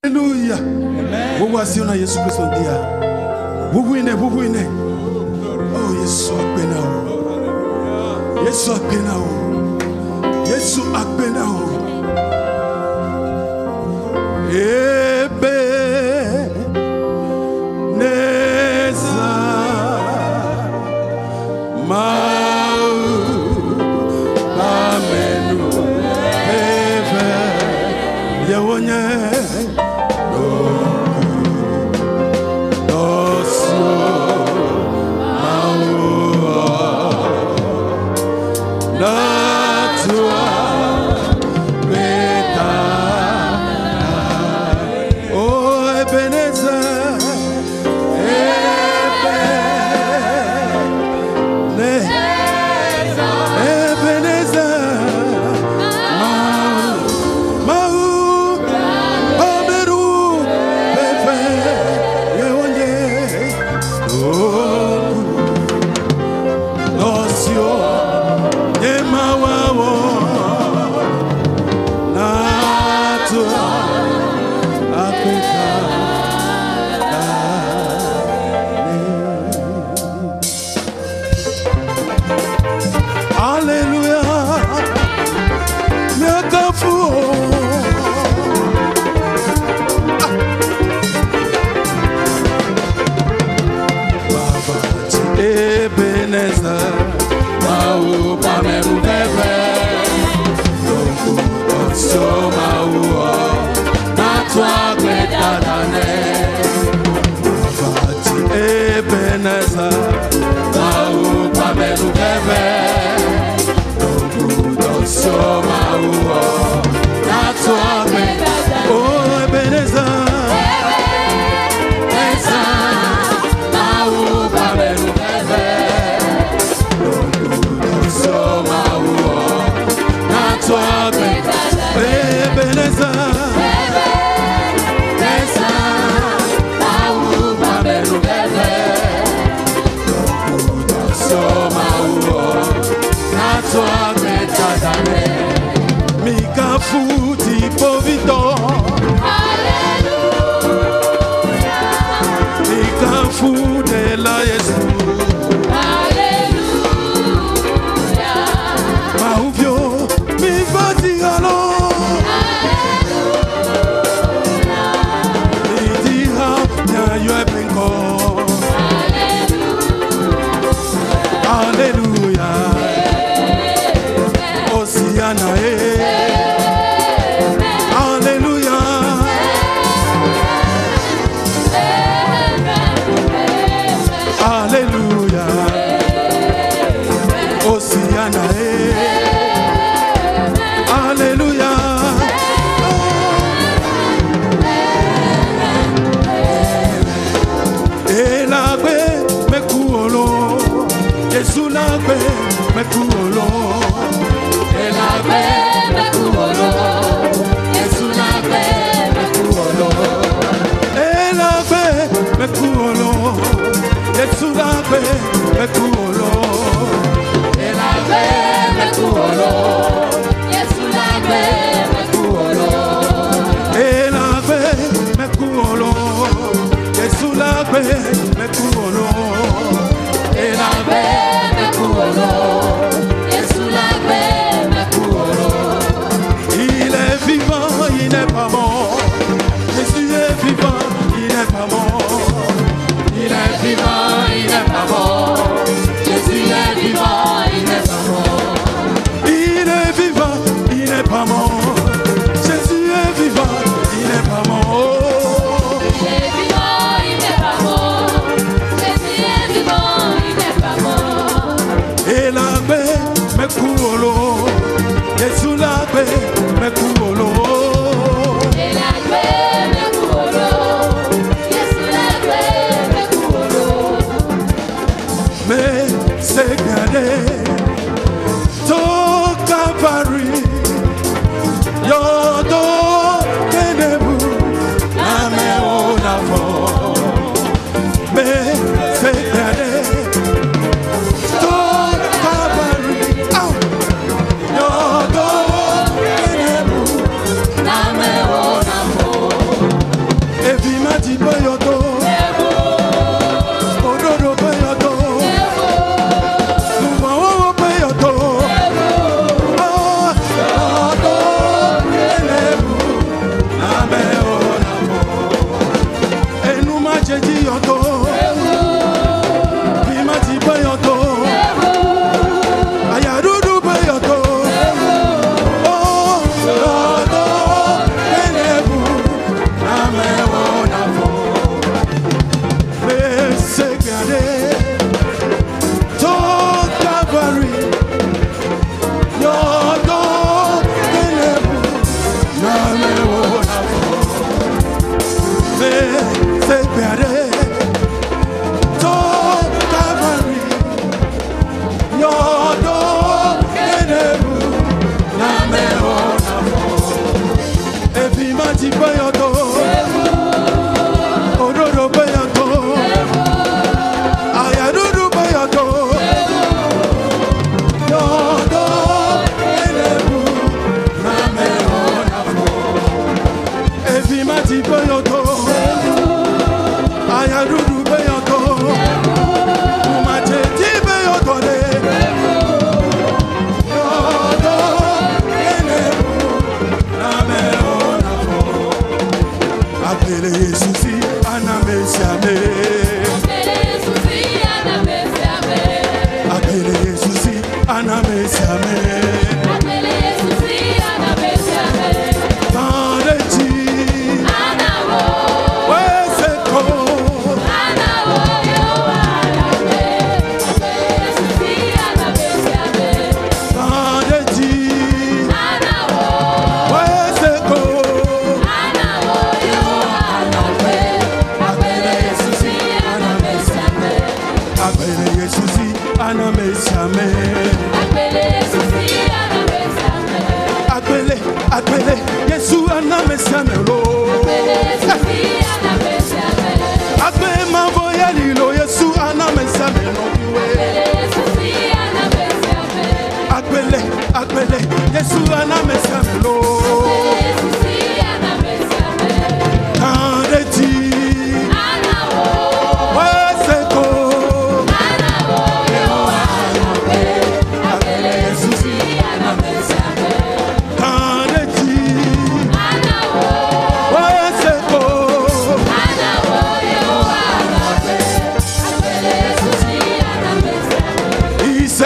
Hallelujah. What was your name? Jesus Christ on dia. Who win? Oh, yes, so akpena. Yes, so akpena. Ebe neza mau amenu eve yawonye. Vimati Boyoto, Ayadudu Boyoto, Umate Boyoto, Apele Susi, Aname Siame. Apele Susi, Aname Siame. Apele, Yesu aname samelo. Apele mavoya lilo, Yesu aname samelo. Apele, Yesu aname samelo. Kandeti, waseko. Apele Yesu aname samelo.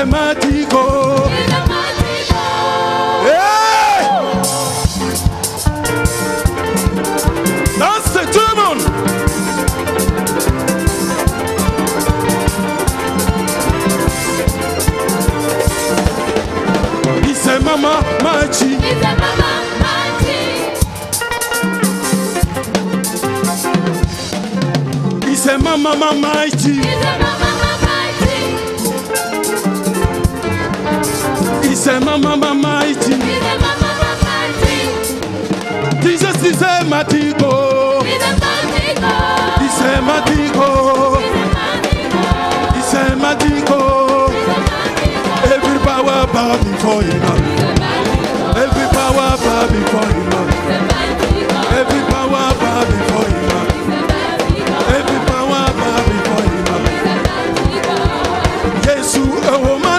Matigo, hey! Danse tout le monde. Il c'est Mama Machi. Il c'est Mama Machi. C'est Mama Maiti. Jesus is a Matigo. Is a Matigo. Is a Matigo. Every power bow before him. Every power bow before him. Every power bow before him. Every power bow before him. Jesus, a woman.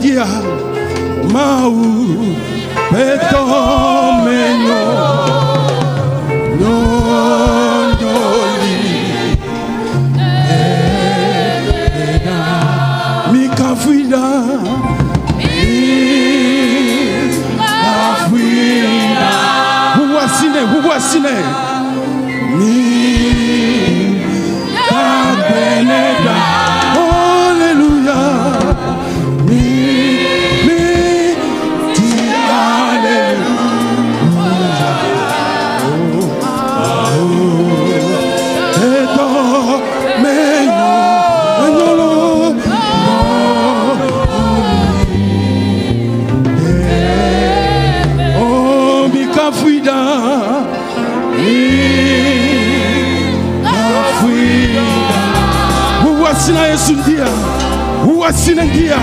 Dia mau betomenyo nyondoli mikafida huwasine mi kabeneda. Hallelujah. Yesu ndia. Uwasine ndia.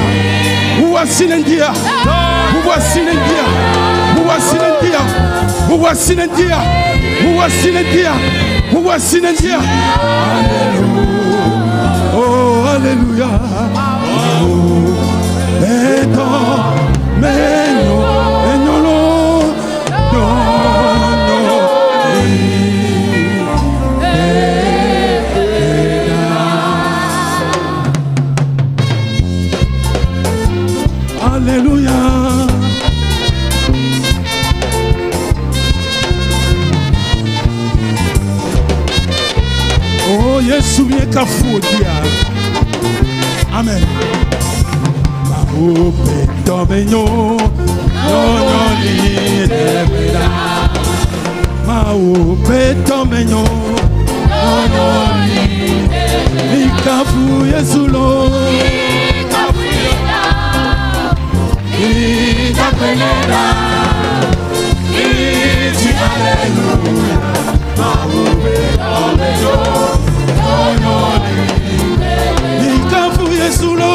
Uwasine ndia. Uwasine ndia. Uwasine ndia. Uwasine ndia. Uwasine ndia. Uwasine ndia. Oh, alléluia. Eto menyo enyolo no. Alléluia. Oh, Yesu miekafudia. Amen. Maope domenyo no li debeda. Maope domenyo no li mikafu Yesu lo. Itapeneda. Iti hallelujah. Maope domenyo no li. Mikafu Yesu lo.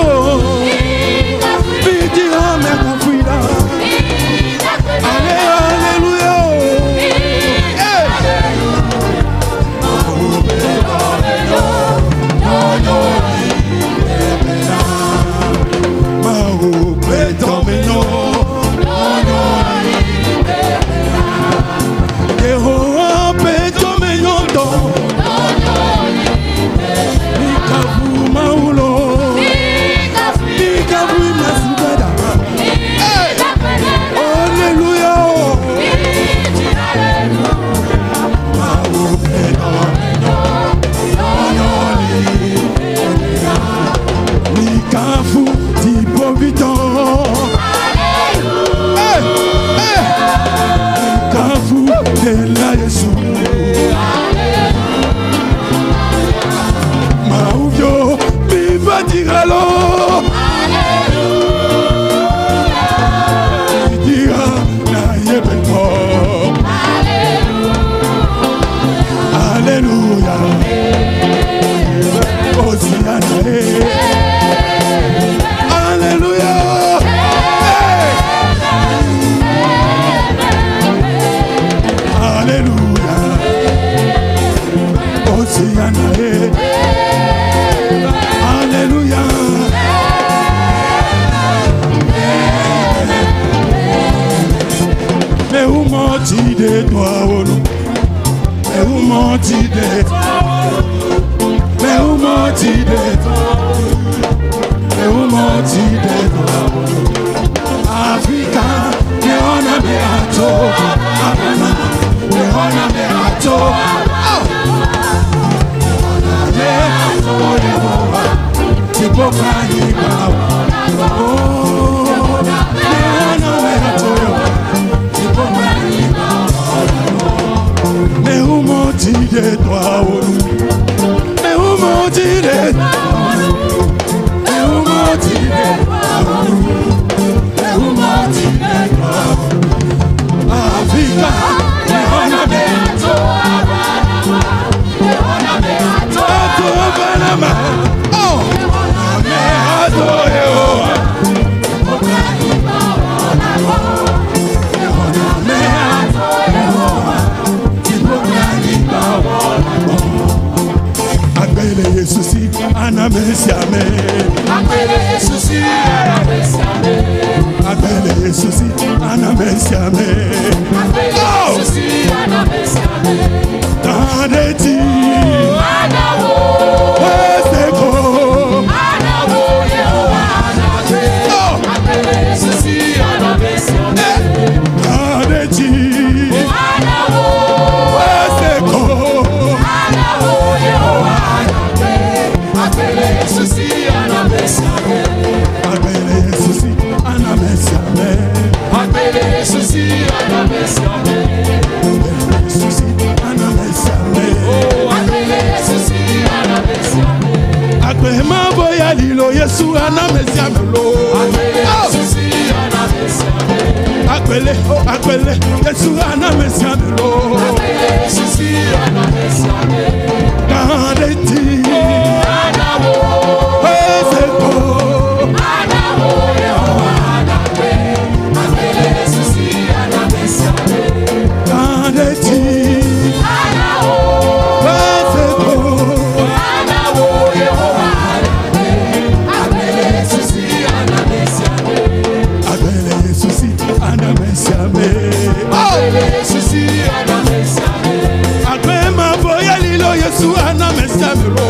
Yesu anamesamelo.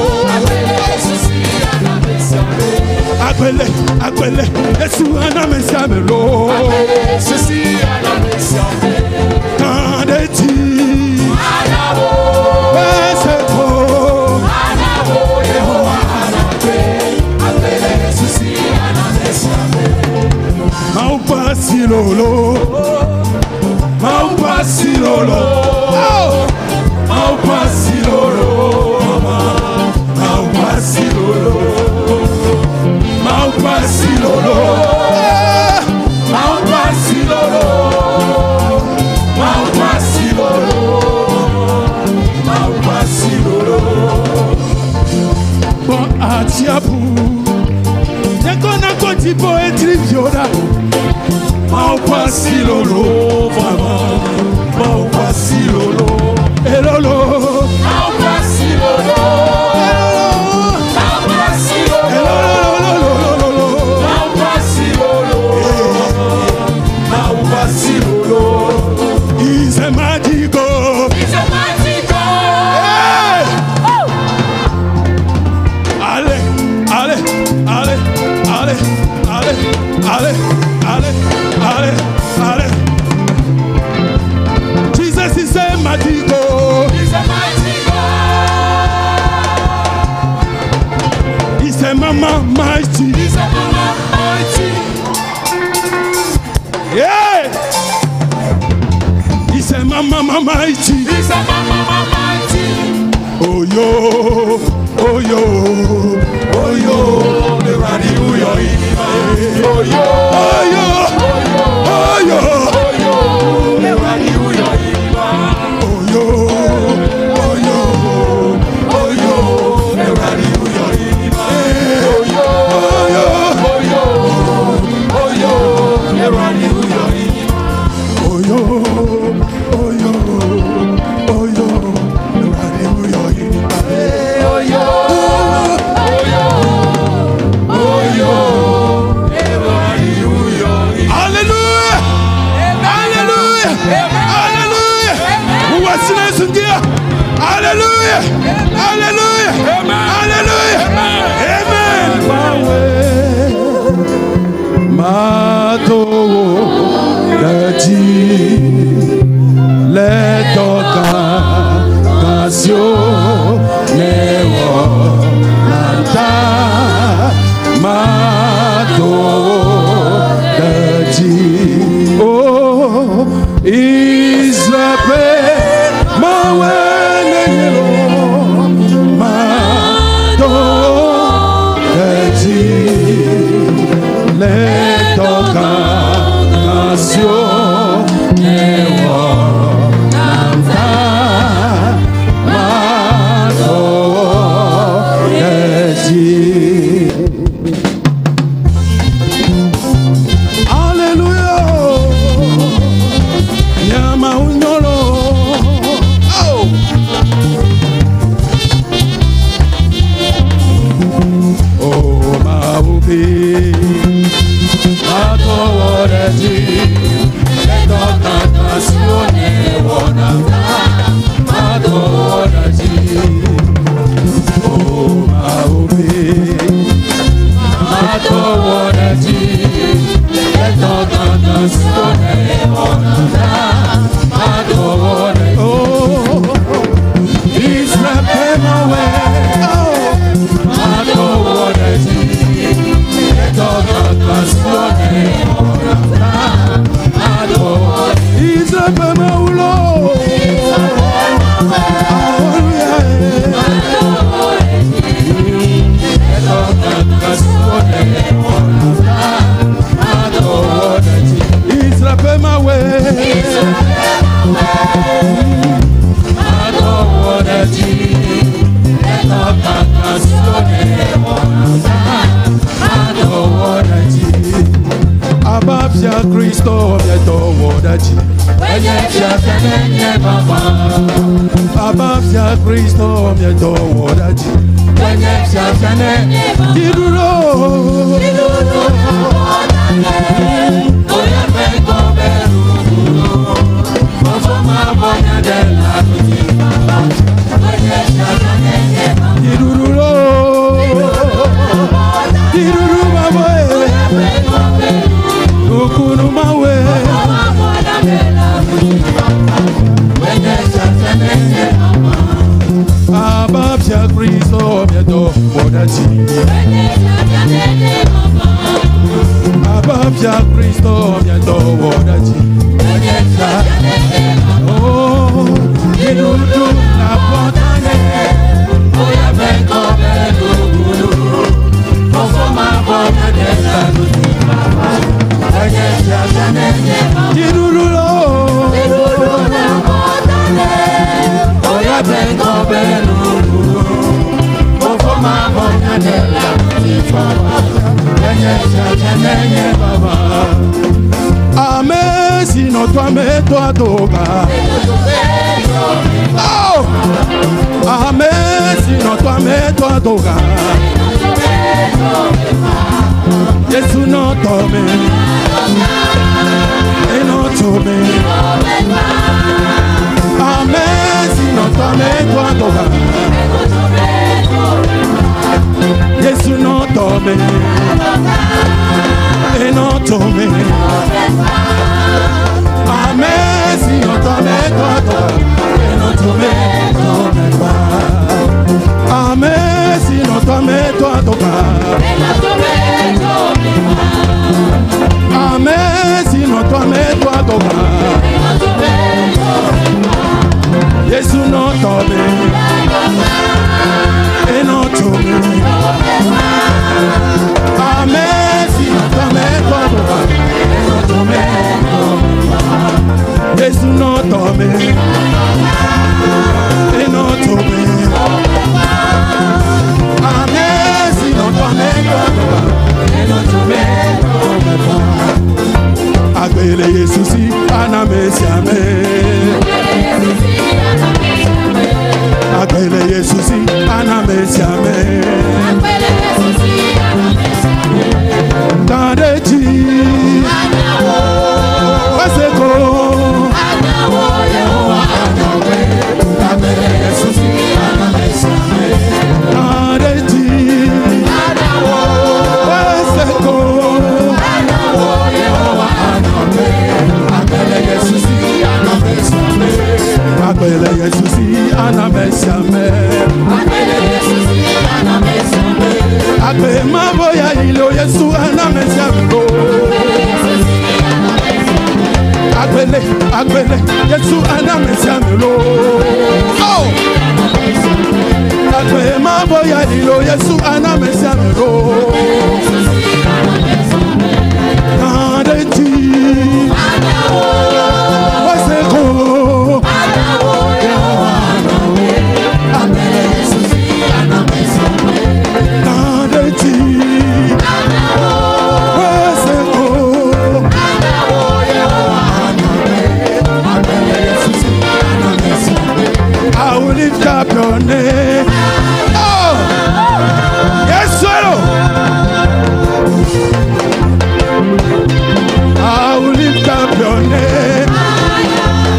Agbele, agbele, Yesu anamesamelo. Kandeti. Wesepo. Maupasilolo. Maupasilolo. Maupasilolo. Maupasilolo. Maupasilolo. Maupasilolo. Maupasilolo. Maupasilolo. Bon atiabu. Nekona kotipo etrivioda. Maupasilolo. Maupasilolo. Elolo. Maupasilolo. He's a magic God. He's a magic God. Oh. Ale, ale, ale, ale, ale, ale, ale, ale, ale. Jesus is a magic God. He's a magic God. He's a mama mighty. He's a mama mighty. Yeah. He's a mama mighty. He's a mama mighty. Oh yo, oh yo, oh yo. The radio yo inima. Oh yo, oh yo, oh yo, oh yo. The radio yo inima. Oh yo, oh yo, oh yo. The radio yo inima. Oh yo, oh yo, oh yo, oh yo. The radio yo inima. Oh yo. Hallelujah! Hallelujah! Hallelujah! Amen! Mato Daji le toca canzone nata Mato Daji oh Israel mawe le toca canzone nata Mato Daji. Hallelujah. Yama unyolo. Oh. Oh, Maubi. Mato Daji. Le toca canzone nata Mato Daji. Oh, Maubi. Mato Daji. Le toca canzone nata Mato Daji. Oh, Israel mawe. Oh, Mato Daji. Le toca canzone nata Mato Daji. Israel maulo. Israel my way. Abafia Kristo mieto wodaji. Abafia Kristo mieto wodaji. Kiduro. Oya Abafia Kristo miedo wodachi. Abafia Kristo miedo wodachi. Oh, inudu na potane. Oya beko beko gulu. Ofoma bona de la lutu mama. Inudu lo. Inudu na potane. Oya beko beko gulu. Ofoma bona de la lutu mama. Amen, si no toi mais toi toga. Oh, amen, si no toi mais toi toga. Yesu no tome, et no tome. Amen, si no toi mais toi toga. Yesu no tome, et no tome. Amen, si no tome toi toga. Et no tome, tome pas. Amen, si no tome toi toga. Amen, si no tome toi toga. Yesu no tome, et no tome. Amen, si no tome toi toga. Et no tome, Yesu no tome, et no tome. Amen, si no tome toi toga. Et no tome, tome pas. Agbele Yesu si anamesi ame. Agbele Yesu si anamesi ame. Tadeji Waseko Agbele Yesu si anamesi ame. Tadeji Waseko Agbele Yesu si anamesi ame. Agbele Yesu si anamesi ame. Agbe maboya ilo Yesu anamesi ame. Agbele Yesu anamesi ame. Oh, agbe maboya ilo Yesu anamesi ame. Tadeji Waseko I will lift up your name. Oh, yes, sir. I will lift up your name.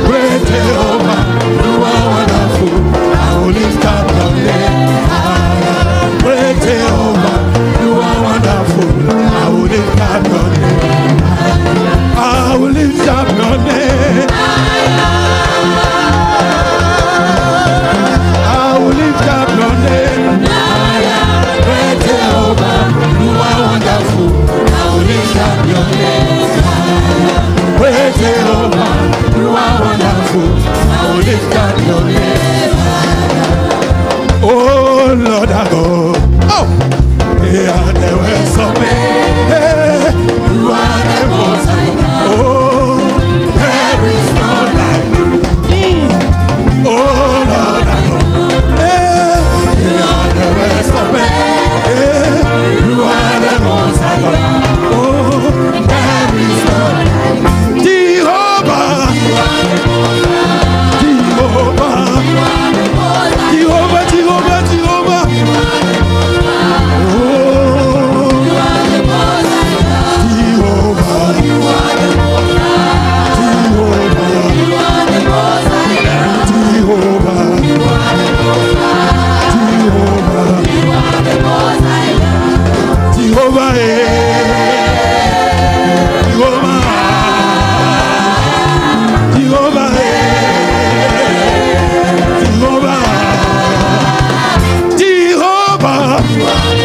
Great Jehovah, you are wonderful. I will lift up your name. Great Jehovah, you are wonderful. I will lift up your name. I will lift up your name. I will lift up your name. Great Jehovah, you are wonderful. I will lift up your name. Great Jehovah, you are wonderful. I will lift up your name. Oh Lord, I go. Oh, yeah, there was so many. You are the most high. Oh, there is no like you. Oh Lord, I go. Yeah, there was so many. You are the most high. Oh, there is no like you. Jehovah, Jehovah, Jehovah, Jehovah, Jehovah. are.